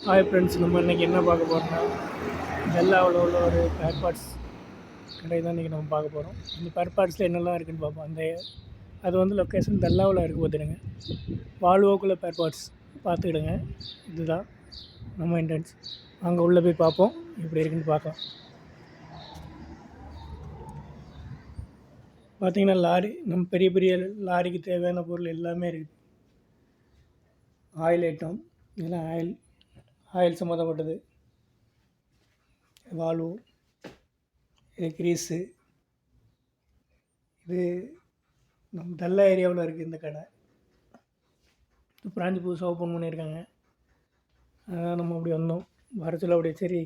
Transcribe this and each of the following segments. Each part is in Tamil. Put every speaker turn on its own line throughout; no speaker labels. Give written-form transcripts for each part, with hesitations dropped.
ஹாய் ஃப்ரெண்ட்ஸ், நம்ம இன்றைக்கி என்ன பார்க்க போகிறோம்னா பெல்லாவில் உள்ள ஒரு ஸ்பேர் பார்ட்ஸ் கடை தான் இன்றைக்கி நம்ம பார்க்க போகிறோம். இந்த ஸ்பேர் பார்ட்ஸில் என்னெல்லாம் இருக்குதுன்னு பார்ப்போம். அது வந்து லொக்கேஷன் பெல்லாவில் இருக்குது பார்த்துடுங்க. வால்வோக்குள்ளே ஸ்பேர் பார்ட்ஸ் பார்த்துக்கிடுங்க. இதுதான் நம்ம என்ட்ரன்ஸ். அங்கே உள்ளே போய் பார்ப்போம் எப்படி இருக்குன்னு பார்க்கலாம். பார்த்திங்கன்னா லாரி, நம்ம பெரிய பெரிய லாரிக்கு தேவையான பொருள் எல்லாமே இருக்குது. ஆயில் ஐட்டம், இதெல்லாம் ஆயில் சம்மந்தப்பட்டது. வால்வு, இது கிரீஸு. இது நம்ம டல்லா ஏரியாவில் இருக்குது இந்த கடை. பிராஞ்சி புதுசாக ஓப்பன் பண்ணியிருக்காங்க. அதான் நம்ம அப்படி வந்தோம். வர சொல்ல அப்படியே சரி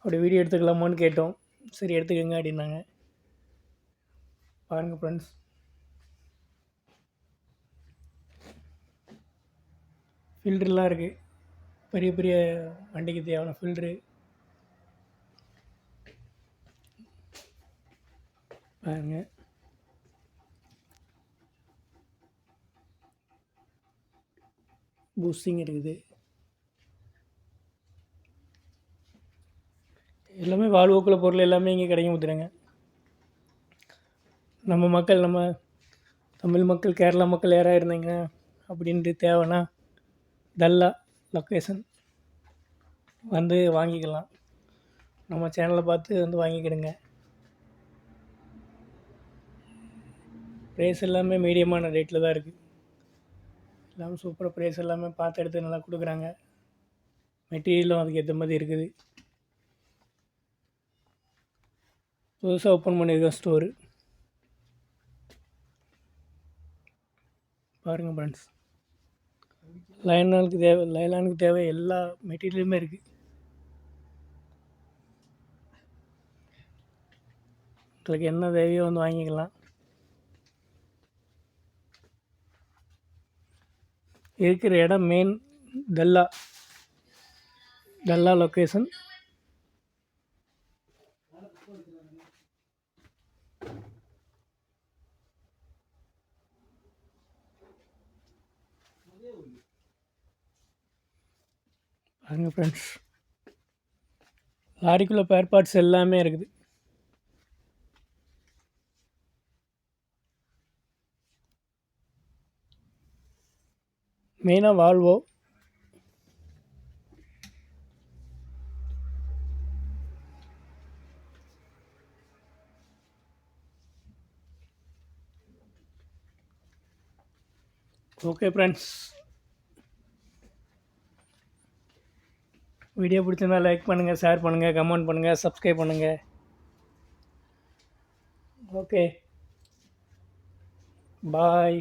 அப்படி வீடியோ எடுத்துக்கலாமான்னு கேட்டோம். சரி எடுத்துக்கோங்க அப்படின்னாங்க. பாருங்கள் ஃப்ரெண்ட்ஸ், ஃபில்ட்ருலாம் இருக்குது. பெரிய பெரிய வண்டிக்கு தேவையான ஃபில்ட்ரு பாருங்க. பூஸ்டிங் இருக்குது. எல்லாமே வாழ்வோக்குள்ள பொருள் எல்லாமே இங்கே கிடைக்கும் பார்த்துடுங்க. நம்ம மக்கள், நம்ம தமிழ் மக்கள், கேரளா மக்கள் யாராக இருந்தீங்க அப்படின்ட்டு தேவைன்னா டல்லா லொக்கேஷன் வந்து வாங்கிக்கலாம். நம்ம சேனலை பார்த்து வந்து வாங்கிக்கிடுங்க. ப்ரைஸ் எல்லாமே மீடியமான ரேட்டில் தான் இருக்குது. எல்லாமே சூப்பராக ப்ரைஸ் எல்லாமே பார்த்து எடுத்து நல்லா கொடுக்குறாங்க. மெட்டீரியலும் அதுக்கு ஏற்ற மாதிரி இருக்குது. புதுசாக ஓப்பன் பண்ணியிருக்கேன் ஸ்டோரு. பாருங்கள் ஃப்ரெண்ட்ஸ், லைலானுக்கு தேவை எல்லா மெட்டீரியலுமே இருக்குது. உங்களுக்கு என்ன தேவையோ வந்து வாங்கிக்கலாம். இருக்கிற இடம் மெயின் டல்லா லொக்கேஷன். பாருங்க ஃப்ரெண்ட்ஸ், லாரிக்குள்ளே ஸ்பேர் பார்ட்ஸ் எல்லாமே இருக்குது. மெயினாக வால்வோ, ஓகே ஃப்ரெண்ட்ஸ், வீடியோ பிடிச்சிருந்தா லைக் பண்ணுங்கள், ஷேர் பண்ணுங்கள், கமெண்ட் பண்ணுங்கள், சப்ஸ்கிரைப் பண்ணுங்கள். ஓகே, பாய்.